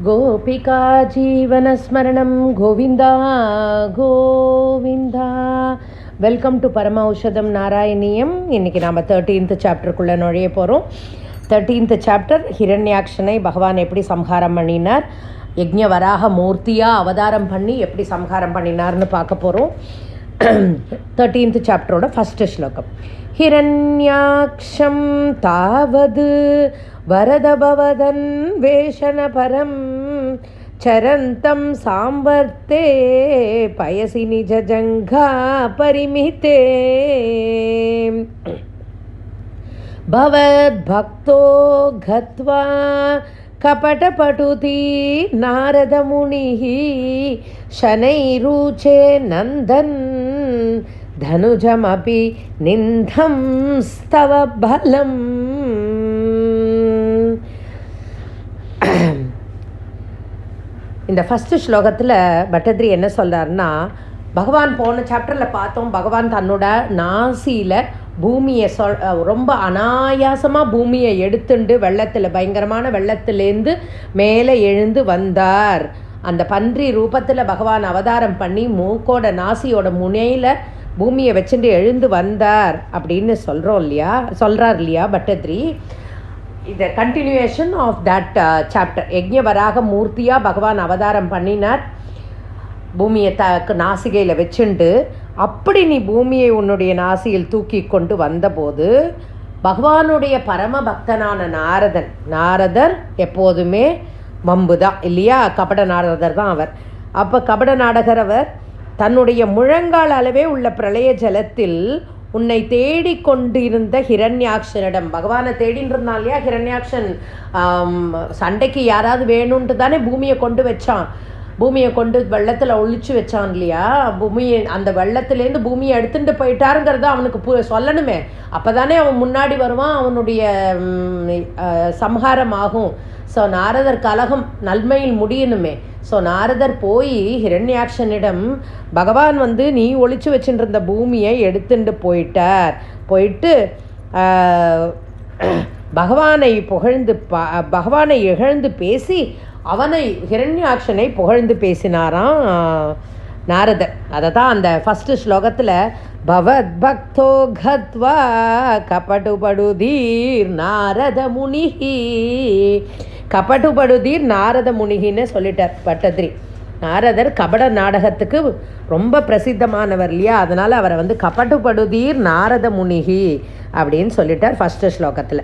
Gopika ஜீவனஸ்மரணம் Govinda Govinda. Welcome to பரம ஔஷதம் நாராயணியம். இன்றைக்கி நாம் 13th சாப்டருக்குள்ளே நுழைய போகிறோம். 13th சாப்டர் ஹிரண்யாக்ஷனை பகவான் எப்படி சம்ஹாரம் பண்ணினார், யஜ்ஞவராக மூர்த்தியாக அவதாரம் பண்ணி எப்படி சம்ஹாரம் பண்ணினார்னு பார்க்க போகிறோம். 13th சாப்டரோட ஃபஸ்ட்டு ஸ்லோகம். ஹிரண்யாக்ஷம் தாவது வரதபவதன் வேஷன பரம் சரந்தம் சாம்பர்த்தே பயசி நிஜஜங்கா பரிமிதே பவத் பக்தோ கத்வா கபடபடுதி நாரத முனிஹி சனைருச்சே நந்தன் தனுஜமபி நிந்தம் ஸ்தவ பலம். இந்த ஃபஸ்ட்டு ஸ்லோகத்தில் பட்டத்ரி என்ன சொல்கிறாருன்னா, பகவான் போன சாப்டரில் பார்த்தோம், பகவான் தன்னோட நாசியில் பூமியை ரொம்ப அனாயாசமாக பூமியை எடுத்துண்டு வெள்ளத்தில் பயங்கரமான வெள்ளத்துலேருந்து மேலே எழுந்து வந்தார். அந்த பன்றி ரூபத்தில் பகவான் அவதாரம் பண்ணி மூக்கோட நாசியோட முனையில் பூமியை வச்சுட்டு எழுந்து வந்தார் அப்படின்னு சொல்கிறார் இல்லையா பட்டத்ரி. இது கண்டினியூவேஷன் ஆஃப் தட் சாப்டர். யஜ்ஞவராக மூர்த்தியாக பகவான் அவதாரம் பண்ணினார், பூமியை நாசிகையில் வச்சுண்டு. அப்படி நீ பூமியை உன்னுடைய நாசியில் தூக்கி கொண்டு வந்தபோது பகவானுடைய பரம பக்தனான நாரதர் எப்போதுமே வம்பு தான் இல்லையா, கபட நாரதர் தான் அவர். அப்போ கபட நாடகர் அவர் தன்னுடைய முழங்கால் அளவே உள்ள பிரளய ஜலத்தில் உன்னை தேடி கொண்டிருந்த ஹிரண்யாக்ஷனிடம், பகவானை தேடின்னு இருந்தான் இல்லையா ஹிரண்யாக்ஷன். சண்டைக்கு யாராவது வேணும்ன்ட்டு தானே பூமியை கொண்டு வச்சான், பூமியை கொண்டு வெள்ளத்தில் ஒழிச்சு வச்சான் இல்லையா. பூமியை அந்த வெள்ளத்துலேருந்து பூமியை எடுத்துகிட்டு போயிட்டாருங்கிறத அவனுக்கு சொல்லணுமே, அப்போ தானே அவன் முன்னாடி வருவான், அவனுடைய சம்ஹாரம் ஆகும். ஸோ நாரதர் கலகம் நன்மையில் முடியணுமே. ஸோ நாரதர் போய் ஹிரண்யாக்ஷனிடம் பகவான் நீ ஒழிச்சு வச்சுட்டு இருந்த பூமியை எடுத்துட்டு போயிட்டு பகவானை இகழ்ந்து பேசி ஹிரண்யாக்ஷனை புகழ்ந்து பேசினாராம் நாரதர். அதை தான் அந்த ஃபஸ்ட்டு ஸ்லோகத்தில் பவத் பக்தோ கத்வா கபடுபடுதீர் நாரத முனிஹி, கபடுபடுதீர் நாரத முனிகின்னு சொல்லிட்டார் பட்டத்ரி. நாரதர் கபட நாடகத்துக்கு ரொம்ப பிரசித்தமானவர் இல்லையா, அதனால் அவரை கபடுபடுதீர் நாரத முனிகி அப்படின்னு சொல்லிட்டார் ஃபஸ்ட்டு ஸ்லோகத்தில்.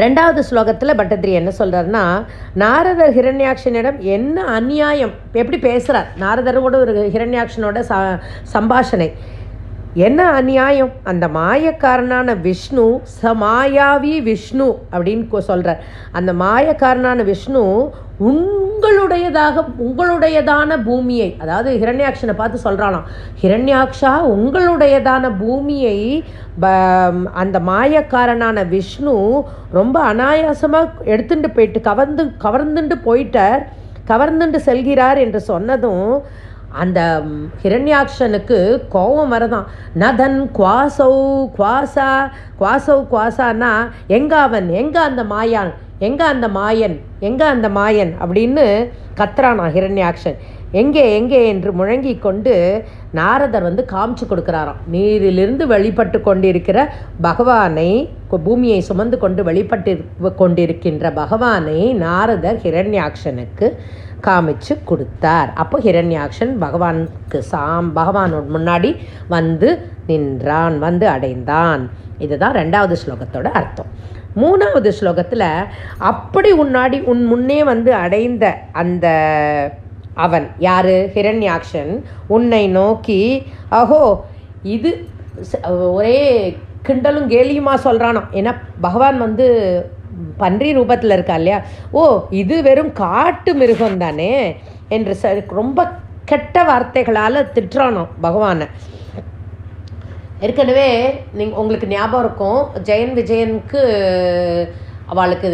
ரெண்டாவது ஸ்லோகத்தில் பட்டத்ரி என்ன சொல்கிறாருன்னா, நாரதர் ஹிரண்யாக்ஷனிடம் என்ன அநியாயம், எப்படி பேசுகிறார் நாரதரோட ஒரு ஹிரண்யாக்ஷனோட சம்பாஷணை, என்ன அநியாயம். அந்த மாயக்காரனான விஷ்ணு மாயாவி விஷ்ணு அப்படின்னு சொல்கிறார். அந்த மாயக்காரனான விஷ்ணு உங்களுடையதான பூமியை, அதாவது ஹிரண்யாக்ஷனை பார்த்து சொல்கிறானாம், ஹிரண்யாக்ஷா உங்களுடையதான பூமியை அந்த மாயக்காரனான விஷ்ணு ரொம்ப அனாயாசமாக எடுத்துட்டு போயிட்டு கவர்ந்துட்டு செல்கிறார் என்று சொன்னதும் அந்த ஹிரண்யாக்ஷனுக்கு கோபம் வரதான். நதன் குவாசானா எங்கே அந்த மாயன் அப்படின்னு கத்துறானா ஹிரண்யாக்ஷன். எங்கே என்று முழங்கி கொண்டு நாரதர் காமிச்சு கொடுக்குறாராம். நீரிலிருந்து வெளிப்பட்டு கொண்டிருக்கிற பகவானை, பூமியை சுமந்து கொண்டு வெளிப்பட்டு கொண்டிருக்கின்ற பகவானை நாரதர் ஹிரண்யாக்ஷனுக்கு காமிச்சு கொடுத்தார். அப்போ ஹிரண்யாக்ஷன் பகவானோட முன்னாடி நின்றான், அடைந்தான். இதுதான் ரெண்டாவது ஸ்லோகத்தோட அர்த்தம். மூணாவது ஸ்லோகத்தில் அப்படி உன் முன்னே அடைந்த அந்த அவன் யார், ஹிரண்யாக்ஷன், உன்னை நோக்கி அஹோ இது ஒரே கிண்டலும் கேலியுமா சொல்கிறானோ. ஏன்னா பகவான் பன்றி ரூபத்தில் இருக்கா இல்லையா, ஓ இது வெறும் காட்டு மிருகம் தானே என்று ரொம்ப கெட்ட வார்த்தைகளால் திட்டுறானோ பகவானை. ஏற்கனவே உங்களுக்கு ஞாபகம் இருக்கும், ஜெயன் விஜயனுக்கு அவளுக்கு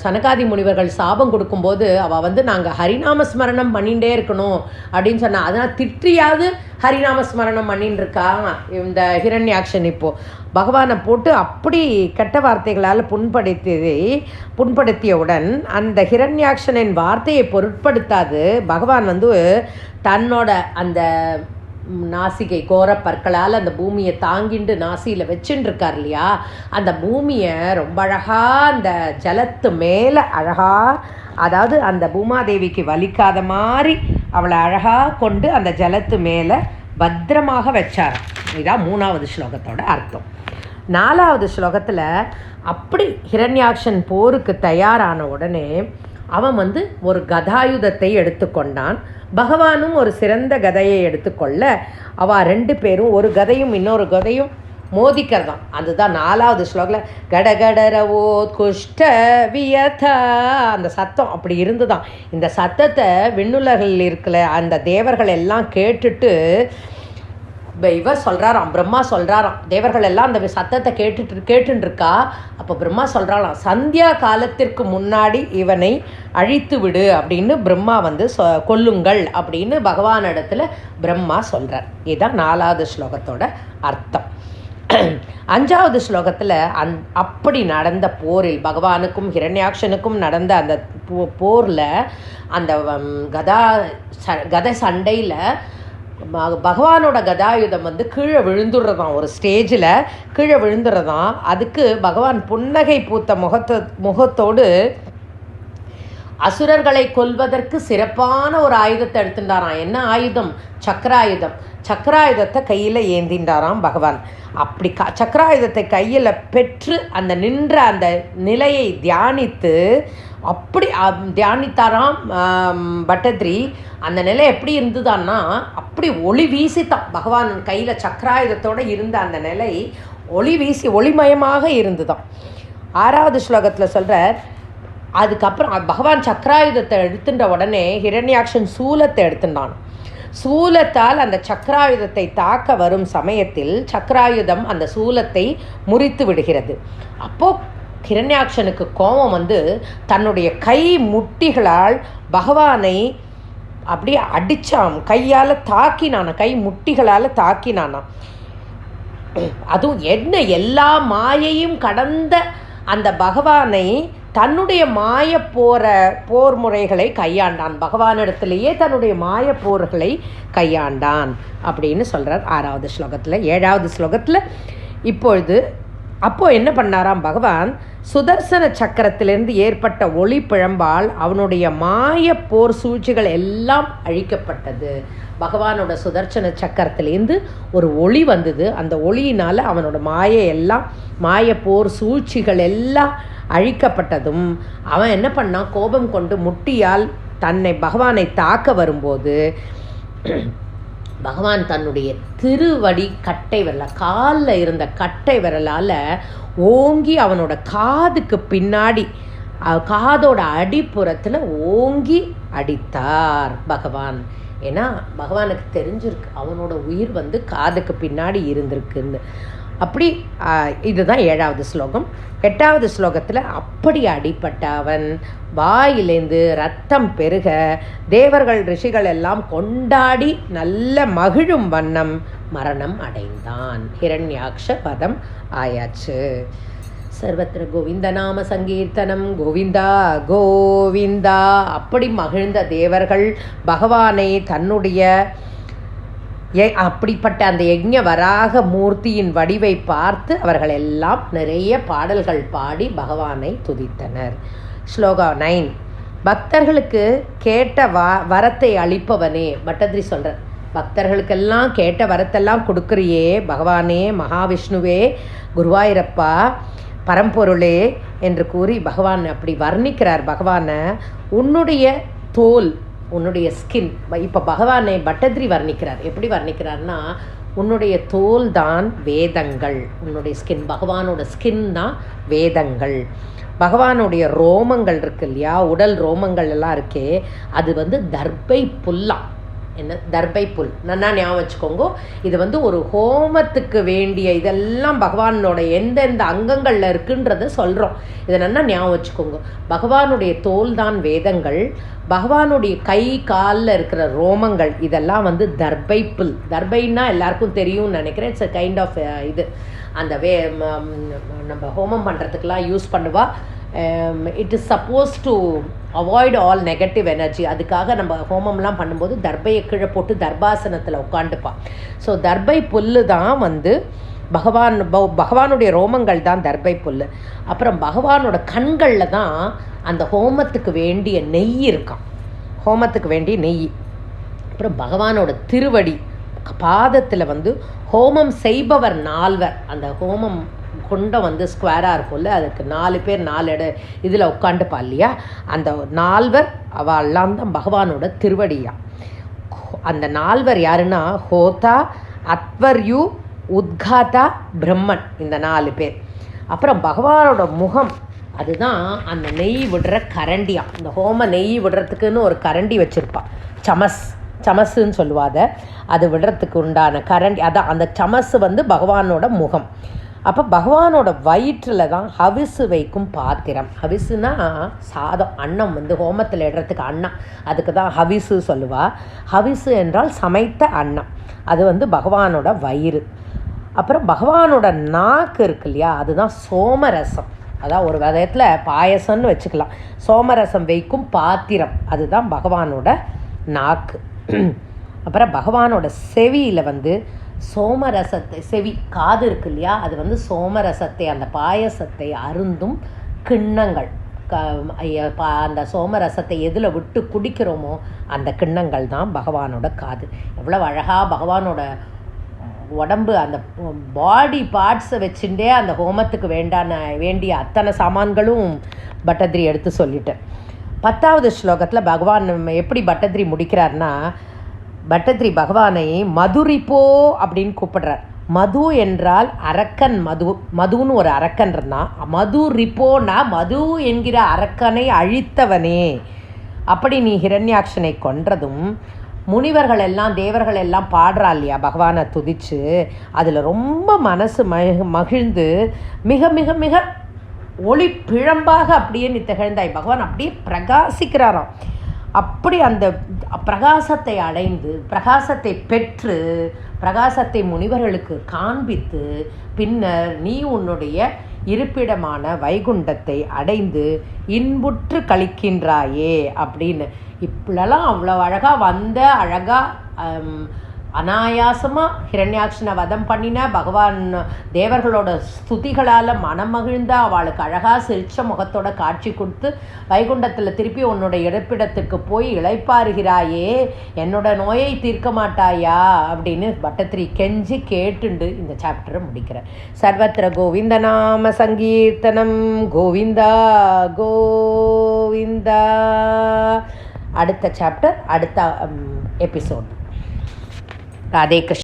சனகாதி முனிவர்கள் சாபம் கொடுக்கும்போது அவள் வந்து நாங்கள் ஹரிநாம ஸ்மரணம் பண்ணிகிட்டே இருக்கணும் அப்படின்னு சொன்னால், அதனால் திட்டியாவது ஹரிநாம ஸ்மரணம் பண்ணின்னு இருக்கா இந்த ஹிரண்யாக்ஷன். இப்போது பகவானை போட்டு அப்படி கெட்ட வார்த்தைகளால் புண்படுத்தியவுடன் அந்த ஹிரண்யாக்ஷனின் வார்த்தையை பொருட்படுத்தாது பகவான் வந்து தன்னோட அந்த நாசிகை கோர பற்களால் அந்த பூமியை தாங்கிண்டு நாசியில் வச்சுட்டு இருக்கார் இல்லையா, அந்த பூமியை ரொம்ப அழகாக அந்த ஜலத்து மேலே அழகாக, அதாவது அந்த பூமாதேவிக்கு வலிக்காத மாதிரி அவளை அழகாக கொண்டு அந்த ஜலத்து மேலே பத்திரமாக வச்சார். இதான் 3வது ஸ்லோகத்தோட அர்த்தம். 4வது ஸ்லோகத்தில் அப்படி ஹிரண்யாக்ஷன் போருக்கு தயாரான உடனே அவன் வந்து ஒரு கதாயுதத்தை எடுத்துக்கொண்டான். பகவானும் ஒரு சிறந்த கதையை எடுத்துக்கொள்ள அவள் 2 பேரும் ஒரு கதையும் இன்னொரு கதையும் மோதிக்கிறதான். அதுதான் 4வது ஸ்லோகில் கடகடரவோ குஷ்ட வியதா அந்த சத்தம் அப்படி இருந்துதான். இந்த சத்தத்தை விண்ணுலகில் இருக்கிற அந்த தேவர்கள் எல்லாம் கேட்டுட்டு இவர் சொல்கிறாராம், பிரம்மா சொல்கிறாராம், தேவர்கள் எல்லாம் அந்த சத்தத்தை கேட்டுருக்கா. அப்போ பிரம்மா சொல்கிறாராம், சந்தியா காலத்திற்கு முன்னாடி இவனை அழித்து விடு அப்படின்னு பிரம்மா வந்து கொல்லுங்கள் அப்படின்னு பகவானிடத்தில் பிரம்மா சொல்கிறார். இதுதான் 4வது ஸ்லோகத்தோட அர்த்தம். 5வது ஸ்லோகத்தில் அப்படி நடந்த போரில் பகவானுக்கும் ஹிரண்யாக்ஷனுக்கும் நடந்த அந்த போரில் அந்த கதை சண்டையில் பகவானோட கதாயுதம் வந்து கீழே விழுந்துடுறதான், ஒரு ஸ்டேஜில் கீழே விழுந்துடுறதான். அதுக்கு பகவான் புன்னகை பூத்த முகத்தோடு அசுரர்களை கொல்வதற்கு சிறப்பான ஒரு ஆயுதத்தை எடுத்துட்டாராம். என்ன ஆயுதம்? சக்கராயுதம். சக்கராயுதத்தை கையில் ஏந்தின்றாராம் பகவான். அப்படி சக்கராயுதத்தை கையில் பெற்று அந்த நின்ற அந்த நிலையை தியானித்து அப்படி தியானித்தாராம் பட்டத்ரி. அந்த நிலை எப்படி இருந்ததான்னா அப்படி ஒளி வீசித்தான். பகவான் கையில் சக்கராயுதத்தோடு இருந்த அந்த நிலை ஒளி வீசி ஒளிமயமாக இருந்துதான். 6வது ஸ்லோகத்தில் சொல்கிறார், அதுக்கப்புறம் பகவான் சக்கராயுதத்தை எடுத்துட்ட உடனே ஹிரண்யாக்ஷன் சூலத்தை எடுத்துட்டான். சூலத்தால் அந்த சக்கராயுதத்தை தாக்க வரும் சமயத்தில் சக்கராயுதம் அந்த சூலத்தை முறித்து விடுகிறது. அப்போது ஹிரண்யாக்ஷனுக்கு கோபம் வந்து தன்னுடைய கை முட்டிகளால் பகவானை அப்படியே அடித்தான், கையால் தாக்கினானா, கை முட்டிகளால் தாக்கினானா. அதுவும் என்ன எல்லா மாயையும் கடந்த அந்த பகவானை தன்னுடைய போர் முறைகளை கையாண்டான். பகவானிடத்திலேயே தன்னுடைய போர்களை கையாண்டான் அப்படின்னு சொல்கிறார் 6வது ஸ்லோகத்தில். 7வது ஸ்லோகத்தில் அப்போது என்ன பண்ணாராம் பகவான், சுதர்சன சக்கரத்திலிருந்து ஏற்பட்ட ஒளி பிழம்பால் அவனுடைய போர் சூழ்ச்சிகள் எல்லாம் அழிக்கப்பட்டது. பகவானோட சுதர்சன சக்கரத்திலேருந்து ஒரு ஒளி வந்தது. அந்த ஒளியினால் அவனோட போர் சூழ்ச்சிகள் எல்லாம் அழிக்கப்பட்டதும் அவன் என்ன பண்ணான், கோபம் கொண்டு முட்டியால் பகவானை தாக்க வரும்போது பகவான் தன்னுடைய திருவடி கட்டை விரல், காலில் இருந்த கட்டை விரலால் ஓங்கி அவனோட காதுக்கு பின்னாடி, காதோட அடிப்புறத்தில் ஓங்கி அடித்தார் பகவான். ஏன்னா பகவானுக்கு தெரிஞ்சிருக்கு அவனோட உயிர் வந்து காதுக்கு பின்னாடி இருந்திருக்குன்னு. அப்படி இதுதான் 7வது ஸ்லோகம். 8வது ஸ்லோகத்தில் அப்படி அடிப்பட்ட அவன் வாயிலேந்து ரத்தம் பெருக தேவர்கள் ரிஷிகள் எல்லாம் கொண்டாடி நல்ல மகிழும் வண்ணம் மரணம் அடைந்தான். ஹிரண்யாக்ஷ வதம் ஆயாச்சு. சர்வத்திர கோவிந்த நாம சங்கீர்த்தனம் கோவிந்தா கோவிந்தா. அப்படி மகிழ்ந்த தேவர்கள் பகவானை தன்னுடைய அப்படிப்பட்ட அந்த யஜ்ஞ வராக மூர்த்தியின் வடிவை பார்த்து அவர்கள் எல்லாம் நிறைய பாடல்கள் பாடி பகவானை துதித்தனர். ஸ்லோகா 9. பக்தர்களுக்கு கேட்ட வரத்தை அளிப்பவனே. பட்டத்ரி சொல்கிறார், பக்தர்களுக்கெல்லாம் கேட்ட வரத்தெல்லாம் கொடுக்குறியே பகவானே, மகாவிஷ்ணுவே, குருவாயூரப்பா, பரம்பொருளே என்று கூறி பகவான் அப்படி வர்ணிக்கிறார். பகவானை உன்னுடைய தோல், உன்னுடைய ஸ்கின். இப்போ பகவானை பட்டத்ரி வர்ணிக்கிறார். எப்படி வர்ணிக்கிறார்னா, உன்னுடைய தோல் தான் வேதங்கள், உன்னுடைய ஸ்கின், பகவானோட ஸ்கின் தான் வேதங்கள். பகவானுடைய ரோமங்கள் இருக்கு இல்லையா, உடல் ரோமங்கள் எல்லாம் இருக்கே, அது வந்து தர்பை புல்லா. என்ன தர்பை புல், நல்லா ஞாபகம் வச்சுக்கோங்க. இது வந்து ஒரு ஹோமத்துக்கு வேண்டிய இதெல்லாம் பகவானோட எந்தெந்த அங்கங்களில் இருக்குன்றத சொல்கிறோம். இதை நல்லா ஞாபகம் வச்சுக்கோங்க. பகவானுடைய தோல் தான் வேதங்கள், பகவானுடைய கை காலில் இருக்கிற ரோமங்கள் இதெல்லாம் வந்து தர்பை புல். தர்பைன்னா எல்லாருக்கும் தெரியும்னு நினைக்கிறேன். இட்ஸ் அ கைண்ட் ஆஃப் இது அந்த நம்ம ஹோமம் பண்ணுறதுக்கெலாம் யூஸ் பண்ணுவா. It is suppose to avoid all negative energy. அதுக்காக நம்ம ஹோமம்லாம் பண்ணும்போது தர்பையை கீழே போட்டு தர்பாசனத்தில் உட்காந்துப்பான். ஸோ தர்பை புல்லு தான் வந்து பகவானுடைய ரோமங்கள் தான் தர்பை புல். அப்புறம் பகவானோட கண்களில் தான் அந்த ஹோமத்துக்கு வேண்டிய நெய் இருக்கான், ஹோமத்துக்கு வேண்டிய நெய். அப்புறம் பகவானோட திருவடி பாதத்தில் வந்து ஹோமம் செய்பவர் 4 அந்த ஹோமம் குண்டம் வந்து ஸ்கொயராக இருக்கும்ல, அதுக்கு 4 பேர் 4 இதில் உட்காந்துப்பா இல்லையா, அந்த 4 அவெல்லாம் தான் பகவானோட திருவடியா. அந்த 4 யாருன்னா ஹோதா, அத்வர்யு, உத்காதா, பிரம்மன், இந்த 4 பேர். அப்புறம் பகவானோட முகம் அதுதான் அந்த நெய் விடுற கரண்டியா. இந்த ஹோம நெய் விடுறதுக்குன்னு ஒரு கரண்டி வச்சுருப்பாள், சமஸ்ன்னு சொல்லுவாத, அது விடுறதுக்கு உண்டான கரண்டி அதான். அந்த சமஸ் வந்து பகவானோட முகம். அப்போ பகவானோட வயிற்றில் தான் ஹவிசு வைக்கும் பாத்திரம். ஹவிசுனா சாதம், அன்னம் வந்து ஹோமத்தில் இடுறதுக்கு அன்னம், அதுக்கு தான் ஹவிசு சொல்லுவாள். ஹவிசு என்றால் சமைத்த அன்னம், அது வந்து பகவானோட வயிறு. அப்புறம் பகவானோட நாக்கு இருக்கு இல்லையா, அதுதான் சோமரசம். அதான் ஒரு விதத்தில் பாயசம்னு வச்சுக்கலாம். சோமரசம் வைக்கும் பாத்திரம் அதுதான் பகவானோட நாக்கு. அப்புறம் பகவானோட செவியில் வந்து சோமரசத்தை, செவி காது இருக்கு இல்லையா, அது வந்து சோமரசத்தை அந்த பாயசத்தை அருந்தும் கிண்ணங்கள். அந்த சோமரசத்தை எதில் விட்டு குடிக்கிறோமோ அந்த கிண்ணங்கள் தான் பகவானோட காது. எவ்வளோ அழகாக பகவானோட உடம்பு, அந்த பாடி பார்ட்ஸை வச்சுட்டே அந்த ஹோமத்துக்கு வேண்டிய அத்தனை சாமான்களும் பட்டத்ரி எடுத்து சொல்லிட்டேன். 10வது ஸ்லோகத்தில் பகவான் எப்படி பட்டத்ரி முடிக்கிறார்னா, பட்டத்ரி பகவானை மதுரிப்போ அப்படின்னு கூப்பிடுறார். மது என்றால் அரக்கன், மதுன்னு ஒரு அரக்கன் இருந்தான். மது ரிப்போனா மது என்கிற அரக்கனை அழித்தவனே. அப்படி நீ ஹிரண்யாக்ஷனை கொன்றதும் முனிவர்கள் எல்லாம் தேவர்கள் எல்லாம் பாடுறா இல்லையா பகவானை துதிச்சு, அதில் ரொம்ப மனசு மகிழ்ந்து மிக மிக மிக ஒளி பிழம்பாக அப்படியே நீ திகழ்ந்தாய். பகவான் அப்படியே பிரகாசிக்கிறாராம். அப்படி அந்த பிரகாசத்தை அடைந்து, பிரகாசத்தை பெற்று, பிரகாசத்தை முனிவர்களுக்கு காண்பித்து, பின்னர் நீ உன்னுடைய இருப்பிடமான வைகுண்டத்தை அடைந்து இன்புற்று கழிக்கின்றாயே அப்படின்னு. இப்படிலாம் அவ்வளோ அழகாக வந்த அழகாக அனாயாசமாக ஹிரண்யாக்ஷனை வதம் பண்ணின பகவான் தேவர்களோட ஸ்துதிகளால் மனமகிழ்ந்த அவளுக்கு அழகாக சிரிச்ச முகத்தோட காட்சி கொடுத்து வைகுண்டத்தில் திருப்பி உன்னோட இருப்பிடத்துக்கு போய் இளைப்பாருகிறாயே, என்னோட நோயை தீர்க்க மாட்டாயா அப்படின்னு பட்டத்ரி கெஞ்சி கேட்டுண்டு இந்த சாப்டரை முடிக்கிறேன். சர்வத்திர கோவிந்த நாம சங்கீர்த்தனம், கோவிந்தா கோவிந்தா. அடுத்த சாப்டர் அடுத்த எபிசோட். ராதே கிருஷ்ண.